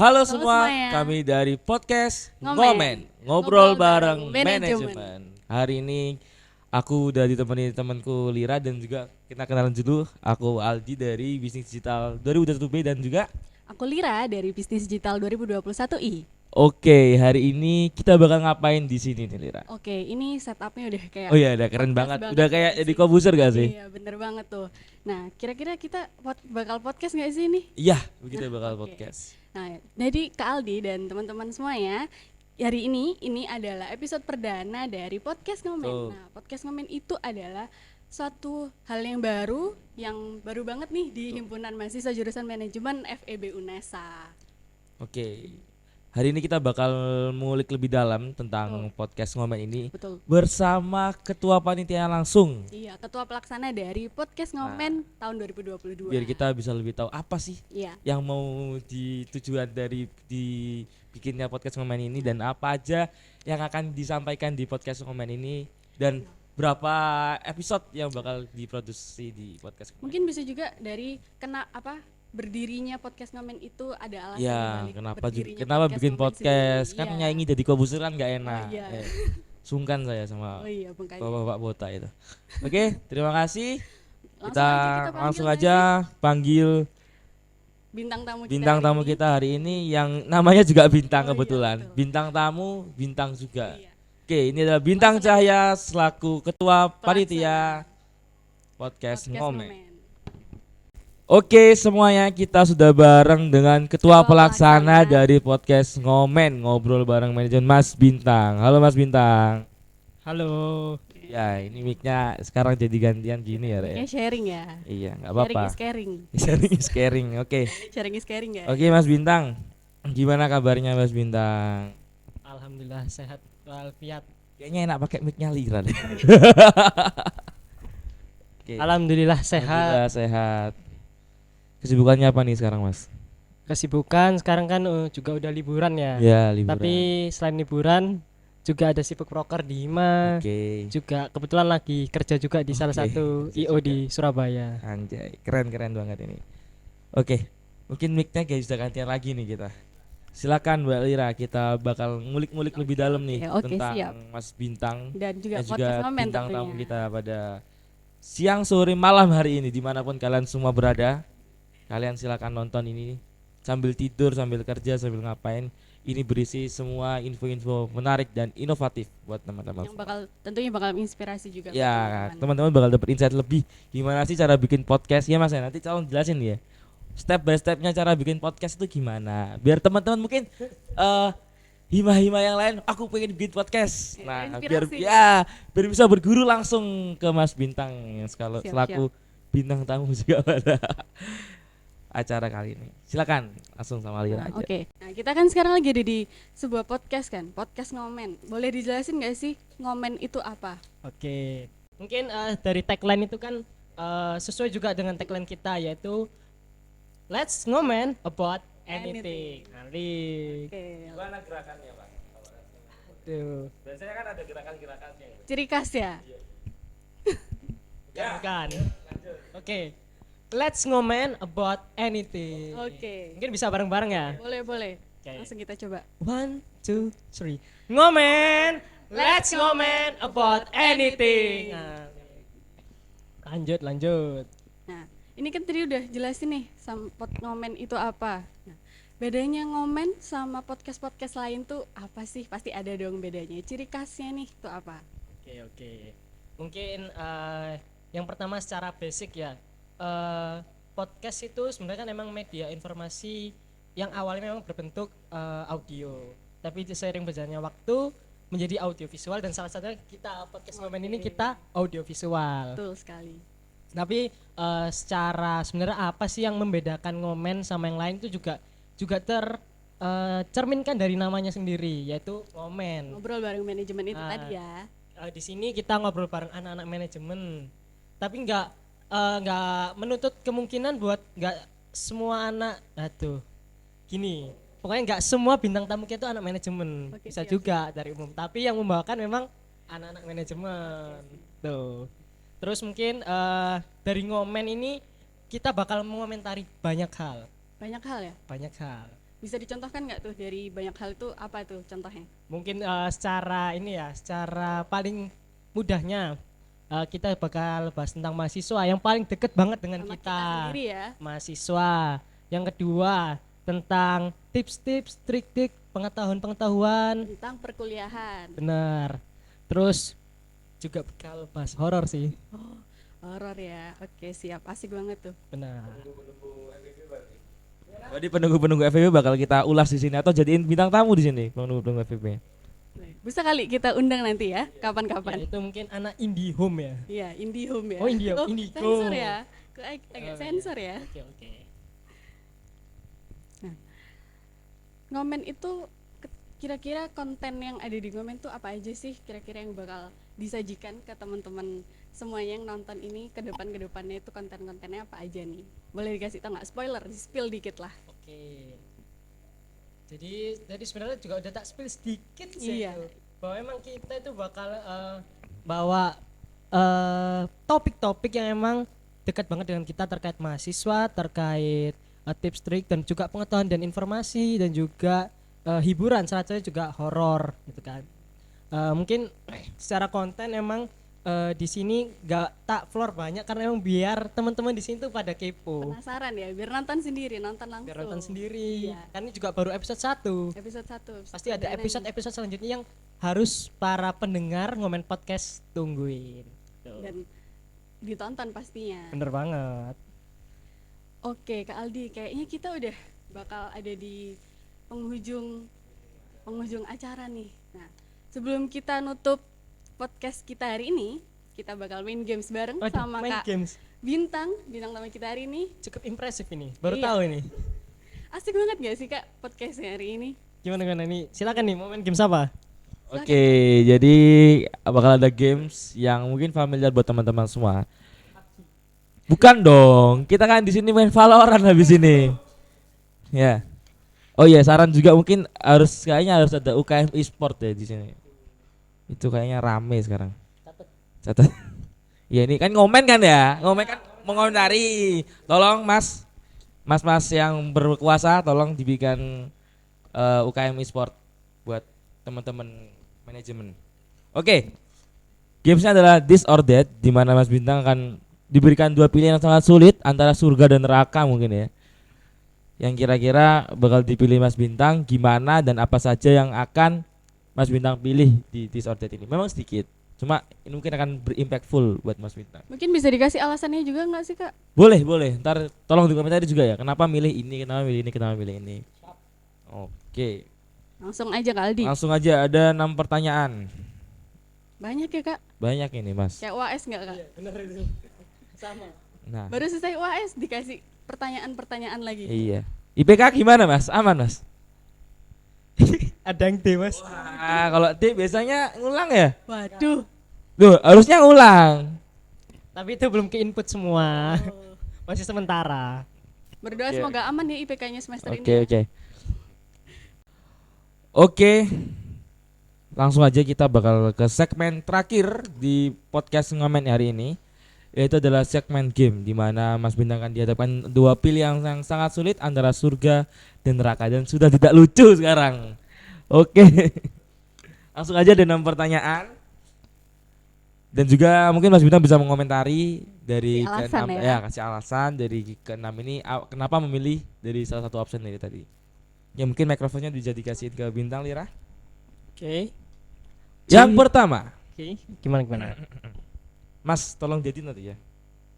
Halo semua, semuanya. kami dari podcast Ngomen. Ngobrol bareng Manajemen. Manajemen. Hari ini aku udah ditemani temanku Lira dan juga kita kenalan dulu. Aku Aldi dari Bisnis Digital 2021B dan juga Aku Lira dari Bisnis Digital 2021I. Oke, hari ini kita bakal ngapain di sini nih Lira? Oke, ini setupnya udah kayak Oh iya, udah keren podcast banget. Udah kayak ya jadi sih? komposer gak sih? Iya, bener banget tuh. Nah, kira-kira kita bakal podcast nggak sih nih? Iya, kita bakal Oke. podcast. Nah, jadi Kak Aldi dan teman-teman semuanya, hari ini adalah episode perdana dari podcast Ngomen. Betul. Nah, podcast Ngomen itu adalah suatu hal yang baru banget nih di Himpunan Mahasiswa Jurusan Manajemen FEB UNESA. Oke. Hari ini kita bakal ngulik lebih dalam tentang podcast Ngomen ini Betul. bersama ketua panitia langsung. Iya, ketua pelaksana dari podcast Ngomen tahun 2022. Biar kita bisa lebih tahu apa sih Iya. yang mau ditujuan dari dibikinnya podcast Ngomen ini dan apa aja yang akan disampaikan di podcast Ngomen ini dan berapa episode yang bakal diproduksi di podcast Ngomen. Mungkin bisa juga dari berdirinya podcast Ngomen itu ada alasan Ya, dibalik kenapa berdirinya kenapa bikin Ngomen podcast? sendiri. Kan Iya. nyanyi jadi komposer kan nggak enak. iya. Sungkan saya sama Oh iya, makanya. Bapak Bota itu. Oke, terima kasih. Langsung aja kita panggil Langsung nggak aja panggil bintang tamu kita hari ini yang namanya juga bintang Oh iya, kebetulan. betul. Bintang tamu, bintang juga. Iya. Oke, ini adalah Bintang Langsung Cahya selaku ketua Pelaksana. panitia podcast Podcast Ngomen. Oke, semuanya kita sudah bareng dengan ketua Ketua pelaksana pelaksana. dari podcast Ngomen, ngobrol bareng manajemen Mas Bintang. Halo Mas Bintang. Halo. Ya, ini mic-nya sekarang jadi gantian gini ya, Rek. Kayaknya sharing ya. Iya, nggak Sharing apa-apa. is caring. Sharing is caring. Oke. Sharing is caring ya. Oke, Mas Bintang. Gimana kabarnya Mas Bintang? Alhamdulillah sehat walafiat. Kayaknya enak pakai mic-nya Lira deh. Oke. Alhamdulillah sehat. Alhamdulillah sehat. Kesibukannya apa nih sekarang, Mas? Kesibukan sekarang kan juga udah liburan ya. Ya, liburan. Tapi selain liburan juga ada sibuk proker di Hima. Oke. Juga kebetulan lagi kerja juga di salah Oke, satu kerja IO juga. di Surabaya. Anjay, keren banget ini. Oke. Mungkin mic-nya guys sudah gantian lagi nih kita. Silakan Mbak Lira, kita bakal ngulik-ngulik lebih dalam nih oke, tentang siap. Mas Bintang Dan juga dan podcast Ngomen bintang tamu tentunya. kita pada siang, sore, malam hari ini dimanapun kalian semua berada. Kalian silakan nonton ini sambil tidur, sambil kerja, sambil ngapain. Ini berisi semua info-info menarik dan inovatif buat teman-teman. Yang tentunya bakal menginspirasi juga. Ya, buat teman-teman bakal dapat insight lebih gimana sih cara bikin podcast ya Mas ya. Nanti tolong jelasin ya. Step by stepnya cara bikin podcast itu gimana. Biar teman-teman mungkin hima-hima yang lain aku pengen bikin podcast. Ya, Nah, inspirasi. biar bisa berguru langsung ke Mas Bintang yang Siap, selaku bintang tamu juga pada acara kali ini. Silakan langsung sama Lira Nah, aja. Oke. Nah, kita kan sekarang lagi ada di sebuah podcast kan, podcast Ngomen. Boleh dijelasin nggak sih Ngomen itu apa? Oke. Mungkin dari tagline itu kan sesuai juga dengan tagline kita yaitu Let's ngomen about anything. Alik. Oke. Gimana gerakannya, Pak? Aduh. Biasanya kan ada gerakan-gerakannya. Ciri khas ya. Bukan. Oke. Let's ngomen about anything. Oke. Mungkin bisa bareng-bareng ya. Boleh. Oke. Langsung kita coba. 1, 2, 3. Ngomen. Let's ngomen about anything. Nah, lanjut. Nah, ini kan tadi udah jelasin nih Ngomen itu apa. Nah, bedanya Ngomen sama podcast lain tuh apa sih? Pasti ada dong bedanya. Ciri khasnya nih tuh apa? Oke. Mungkin yang pertama secara basic ya. Podcast itu sebenarnya kan emang media informasi yang awalnya memang berbentuk audio. Tapi seiring berjalannya waktu menjadi audiovisual dan salah satunya kita podcast Ngomen ini kita audiovisual. Betul sekali. Tapi secara sebenarnya apa sih yang membedakan Ngomen sama yang lain itu juga tercerminkan dari namanya sendiri yaitu Ngomen. Ngobrol bareng manajemen itu Ah. tadi ya. Di sini kita ngobrol bareng anak-anak manajemen. Tapi nggak menutup kemungkinan buat nggak semua anak gini. Pokoknya nggak semua bintang tamu kita itu anak manajemen. Oke, Bisa siap, juga dari umum. Tapi yang membawakan memang anak-anak manajemen. Tuh. Terus mungkin dari Ngomen ini kita bakal mengomentari banyak hal. Banyak hal ya. Bisa dicontohkan nggak tuh dari banyak hal itu apa tuh contohnya? Mungkin secara ini ya, secara paling mudahnya kita bakal bahas tentang mahasiswa yang paling deket banget dengan Sama kita. sendiri ya. Mahasiswa. Yang kedua tentang tips-tips, trik-trik, pengetahuan-pengetahuan. Tentang perkuliahan. Benar. Terus juga bakal bahas horor sih. Horor ya. Oke, siap. Asik banget tuh. Benar. Jadi penunggu-penunggu FVP bakal kita ulas di sini atau jadiin bintang tamu di sini penunggu-penunggu FVP. Bisa kali kita undang nanti ya, Ya, kapan-kapan. itu mungkin anak indie home ya. Iya, IndiHome ya. Oh, Indigo. Sensor ya. Agak sensor ya. Oke, oke. Ngomen itu kira-kira konten yang ada di Ngomen tuh apa aja sih kira-kira yang bakal disajikan ke teman-teman semuanya yang nonton ini ke depannya itu konten-kontennya apa aja nih? Boleh dikasih tau nggak? Spoiler, spill dikit lah. Oke. Jadi sebenarnya juga udah tak spill sedikit sih Iya. itu. Bahwa emang kita itu bakal bawa topik-topik yang emang dekat banget dengan kita terkait mahasiswa, terkait tips trik dan juga pengetahuan dan informasi dan juga hiburan, salah satunya juga horor gitu kan. Mungkin secara konten emang di sini gak tak floor banyak karena emang biar teman-teman di sini tuh pada kepo. Penasaran ya, biar nonton sendiri, nonton langsung. Biar nonton sendiri. Iya. Kan ini juga baru episode 1. Episode 1. Pasti ada episode-episode selanjutnya yang harus para pendengar Ngomen Podcast tungguin. dan ditonton pastinya. Bener banget. Oke, Kak Aldi, kayaknya kita udah bakal ada di penghujung acara nih. Nah, sebelum kita nutup podcast kita hari ini, kita bakal main games bareng Waduh, sama main Kak games. bintang tamu kita hari ini. Cukup impresif ini. Baru Iya. tahu ini. Asik banget gak sih Kak podcastnya hari ini? Gimana nih? Silakan nih, mau main games apa? Oke, jadi bakal ada games yang mungkin familiar buat teman-teman semua. Bukan dong, kita kan di sini main Valorant habis ini. Ya. Oh iya, saran juga mungkin kayaknya harus ada UKM e-sport ya di sini. Itu kayaknya rame sekarang. Catat. Ya ini kan ngomen kan ya, ngomen kan mengomentari. Tolong Mas yang berkuasa tolong dibikin UKM e-sport buat teman-teman manajemen. Oke. Gamesnya adalah This or That, di mana Mas Bintang akan diberikan dua pilihan yang sangat sulit antara surga dan neraka mungkin ya. Yang kira-kira bakal dipilih Mas Bintang gimana dan apa saja yang akan Mas Bintang pilih di This or That ini. Memang sedikit, cuma ini mungkin akan berimpactful buat Mas Bintang. Mungkin bisa dikasih alasannya juga nggak sih Kak? Boleh. Ntar tolong di komentar juga ya. Kenapa milih ini, kenapa milih ini. Oke. Langsung aja Kak Aldi. Langsung aja ada 6 pertanyaan. Banyak ya Kak? Banyak ini, Mas. Kayak UAS nggak Kak? Bener itu. Sama. Nah, Baru selesai UAS dikasih pertanyaan-pertanyaan lagi. iya. IPK gimana, Mas? Aman, Mas? Ada yang D, Mas. Wah, kalau D biasanya ngulang ya? Waduh. Loh, harusnya ngulang. Tapi itu belum ke input semua. Masih sementara. Berdoa Oke. semoga aman ya IPK-nya semester ini. Oke. Oke. Langsung aja kita bakal ke segmen terakhir di podcast Ngomen hari ini, yaitu adalah segmen game di mana Mas Bintang akan dihadapkan dua pilihan yang sangat sulit antara surga dan neraka dan sudah tidak lucu sekarang. Oke. Langsung aja ada 6 pertanyaan. Dan juga mungkin Mas Bintang bisa mengomentari dari Kasih alasan keenam, ya. kasih alasan dari keenam ini kenapa memilih dari salah satu option dari tadi. Ya mungkin mikrofonnya dikasihin ke Bintang Lira. Oke. Yang pertama, Oke. Gimana? Mas tolong jadi nanti ya,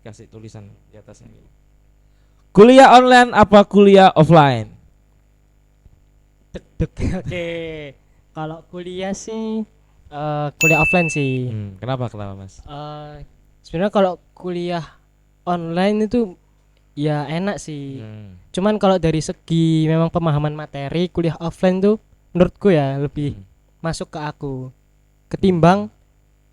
kasih tulisan di atasnya. Kuliah online apa kuliah offline? Oke. Kalau kuliah sih kuliah offline sih. Kenapa Mas? Sebenarnya kalau kuliah online itu ya enak sih. Cuman kalau dari segi memang pemahaman materi, kuliah offline tuh menurutku ya lebih masuk ke aku ketimbang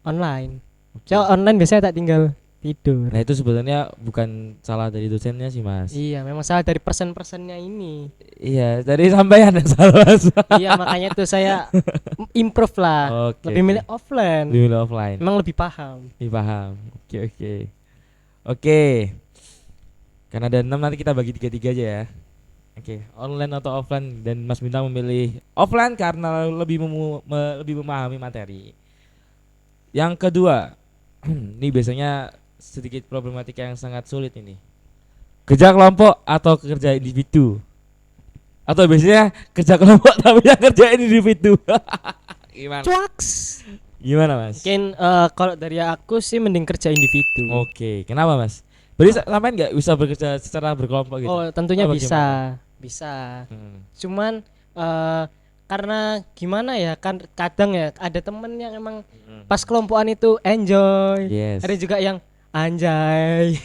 online. Soalnya online biasanya tak tinggal tidur. Nah itu sebenarnya bukan salah dari dosennya sih Mas. Iya, memang salah dari persen-persennya ini. Iya, dari sampean yang salah Mas. Iya, makanya tuh saya improve lah. Oke, Lebih milih offline. Lebih offline. Memang lebih paham. Paham. Oke. Karena ada 6 nanti kita bagi 3-3 aja ya. Oke, online atau offline, dan Mas Bintang memilih offline karena lebih memahami materi. Yang kedua, ini biasanya sedikit problematika yang sangat sulit ini. Kerja kelompok atau kerja individu? Atau biasanya kerja kelompok tapi yang kerja individu. Gimana? Cuaks. Gimana, Mas? Mungkin kalau dari aku sih mending kerja individu. Oke, kenapa, Mas? Berarti sampean nggak bisa bekerja secara berkelompok gitu? Oh, tentunya Apa bisa. gimana? Bisa. Hmm. Cuman karena gimana ya, kan kadang ya ada temen yang emang pas kelompokan itu enjoy. Yes. Ada juga yang anjay.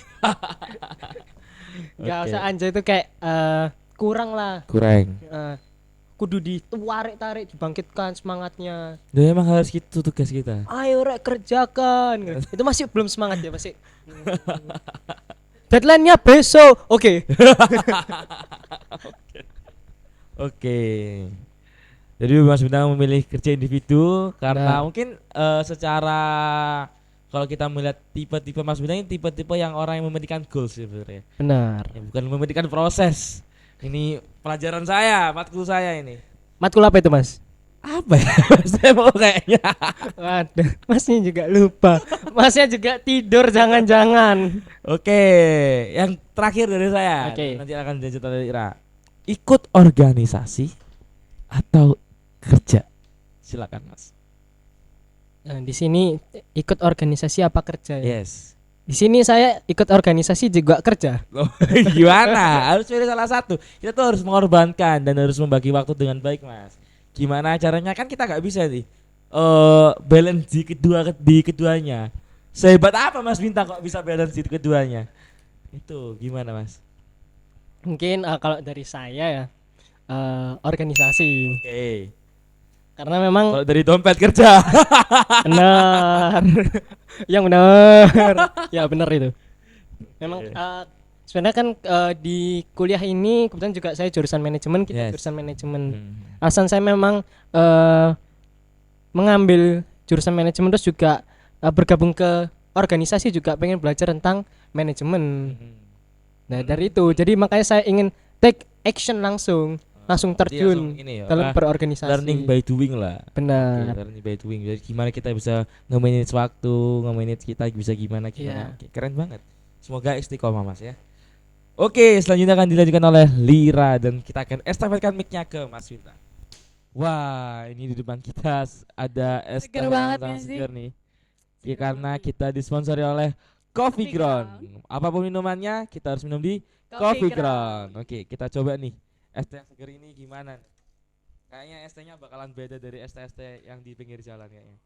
Gak Oke. usah anjay, itu kayak kurang lah. Kurang. Kudu ditarik dibangkitkan semangatnya. Duh, emang harus gitu tugas kita. Ayo rek kerjakan. Itu masih belum semangat ya, masih. Deadline-nya besok. Oke. Oke. Jadi Mas Bintang memilih kerja individu karena Nah. mungkin secara kalau kita melihat tipe-tipe Mas Bintang ini tipe-tipe yang orang yang mementingkan goals sebenarnya. Benar. Ya, bukan mementingkan proses. Ini pelajaran saya, matkul saya ini. Matkul apa itu, Mas? Apa ya? Saya mau kayaknya. Waduh, Masnya juga lupa. Masnya juga tidur jangan-jangan. Oke, yang terakhir dari saya. Oke. Nanti akan dilanjut oleh Ira. Ikut organisasi atau kerja? Silakan, Mas. Nah, di sini ikut organisasi apa kerja ya? Yes. Di sini saya ikut organisasi juga kerja. Loh, gimana? Harus pilih salah satu. Kita tuh harus mengorbankan dan harus membagi waktu dengan baik, Mas. Gimana caranya? Kan kita nggak bisa nih balance di keduanya. Sehebat apa Mas Bintang kok bisa balance di keduanya? Itu gimana, Mas? Mungkin kalau dari saya ya organisasi. Oke. Karena memang Kalau dari dompet kerja. benar. Yang benar. Ya benar itu. Memang sebenarnya kan di kuliah ini kebetulan juga saya jurusan manajemen, kita Yes. jurusan manajemen. Hmm. Alasan saya memang mengambil jurusan manajemen terus juga bergabung ke organisasi juga pengen belajar tentang manajemen. Nah, dari itu jadi makanya saya ingin take action langsung Jadi terjun langsung ini ya, dalam apa, berorganisasi. learning by doing lah. Oke, Benar. learning by doing. Jadi gimana kita bisa nge-manage waktu, nge-manage kita bisa gimana. Iya. Oke, keren banget. Semoga istiqomah, Mas ya. Oke, selanjutnya akan dilanjutkan oleh Lira dan kita akan estafetkan mic-nya ke Mas Winta. Wah, ini di depan kita ada es teh Seger yang banget sangat ya sih. segar nih. Ya, Seger karena banget. kita disponsori oleh Coffee Coffee Ground. Apapun minumannya, kita harus minum di Coffee Coffee Ground. Ground. Oke, kita coba nih. Es teh yang segar ini gimana nih? Kayaknya es tehnya bakalan beda dari es teh yang di pinggir jalan kayaknya.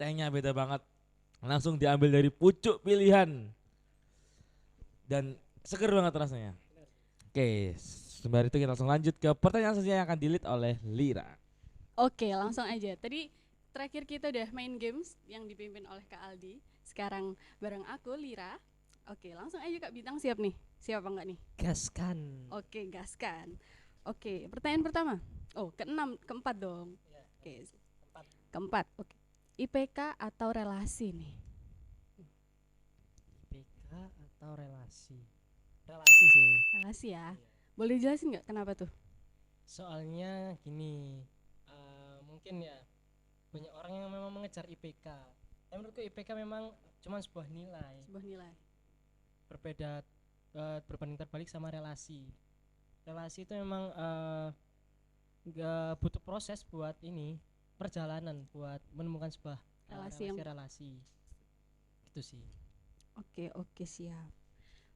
Tehnya beda banget. Langsung diambil dari pucuk pilihan. Dan seger banget rasanya. Oke, sembari itu kita langsung lanjut ke pertanyaan selanjutnya yang akan di-lead oleh Lira. Oke, langsung aja. Tadi terakhir kita udah main games yang dipimpin oleh Kak Aldi. Sekarang bareng aku Lira. Oke, langsung aja Kak Bintang, siap nih? Siap apa enggak nih? Gaskan. Oke, gaskan. Oke, pertanyaan pertama. Oh, keempat dong. Oke, keempat. Oke. IPK atau relasi nih? IPK atau relasi? Relasi sih. Relasi ya. Boleh jelasin nggak kenapa tuh? Soalnya gini, mungkin ya banyak orang yang memang mengejar IPK. Tapi menurutku IPK memang cuma sebuah nilai. Sebuah nilai. Berbeda berbanding terbalik sama relasi. Relasi itu memang nggak butuh proses buat ini perjalanan buat menemukan sebuah relasi. Itu sih. Oke, siap.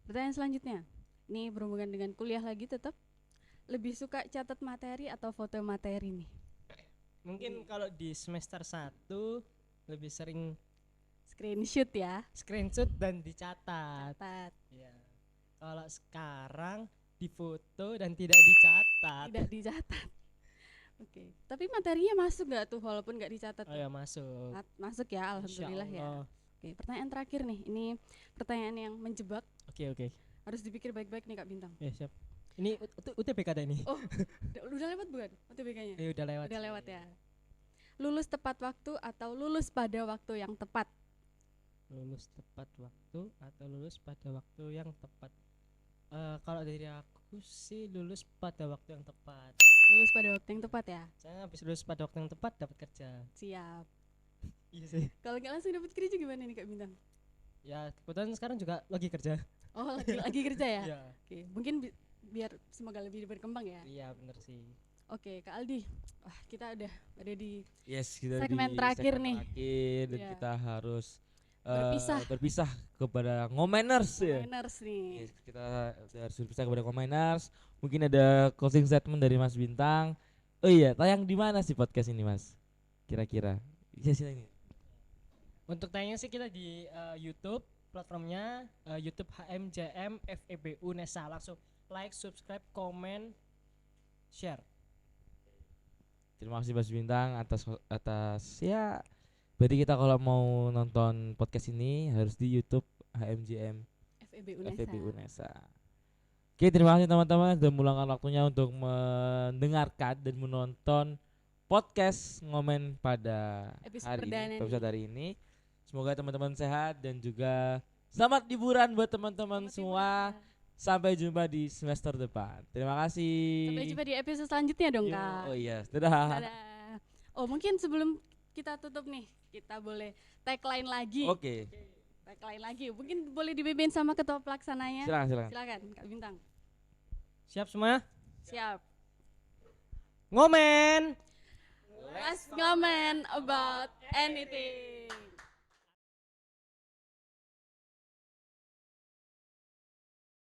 Pertanyaan selanjutnya. Ini berhubungan dengan kuliah lagi tetap. Lebih suka catat materi atau foto materi nih? Mungkin kalau di semester 1 lebih sering Screenshot ya. screenshot dan dicatat. Catat. Ya. Kalau sekarang difoto dan tidak dicatat. Tidak dicatat. Oke. Tapi materinya masuk nggak tuh walaupun nggak dicatat? Oh ya masuk. Masuk ya, alhamdulillah ya. Insyaallah. Oke, pertanyaan terakhir nih. Ini pertanyaan yang menjebak. Oke. Harus dipikir baik-baik nih Kak Bintang. Ya siap. Ini UTBK ada ini. Oh, udah lewat bukan? UTBK-nya? Udah lewat. Udah lewat ya. Lulus tepat waktu atau lulus pada waktu yang tepat? lulus tepat waktu atau lulus pada waktu yang tepat? Kalau dari aku sih lulus pada waktu yang tepat. Lulus pada waktu yang tepat ya. Saya habis lulus pada waktu yang tepat dapat kerja. Siap. Iya sih. Kalau nggak langsung dapat kerja gimana nih Kak Bintang? Ya kebetulan sekarang juga lagi kerja. Oh lagi kerja ya. Iya. Oke, mungkin biar semoga lebih berkembang ya. Iya bener sih. Oke, Kak Aldi. Wah, kita udah ada di Yes, kita Segmen di terakhir segmen nih. terakhir, dan Iya. kita harus Berpisah. kepada ngomeners ya. miners nih. Yes, kita harus berpisah kepada ngomeners. Mungkin ada closing statement dari Mas Bintang. Oh iya, tayang di mana sih podcast ini, Mas? Kira-kira. Iya sih ini. Untuk tayangnya sih kita di YouTube platformnya YouTube HMJM FEBU Nesa. Langsung like, subscribe, komen, share. Terima kasih Mas Bintang atas ya. Berarti kita kalau mau nonton podcast ini harus di YouTube HMJM FEB Unesa. FEB Unesa. Oke, terima kasih teman-teman sudah meluangkan waktunya untuk mendengarkan dan menonton podcast ngomen pada Episode hari perdana ini, nih. episode hari ini. Semoga teman-teman sehat dan juga selamat liburan buat teman-teman semua. Sampai jumpa di semester depan. Terima kasih. Sampai jumpa di episode selanjutnya dong, Yo, Kak. oh iya, dadah. Dadah. Oh, mungkin sebelum kita tutup nih, kita boleh tagline lagi. Oke, Tagline lagi. Mungkin boleh dipimpin sama ketua pelaksananya. silakan. Silakan, Kak Bintang. Siap semua? Siap. Ngomen. Let's comment about anything.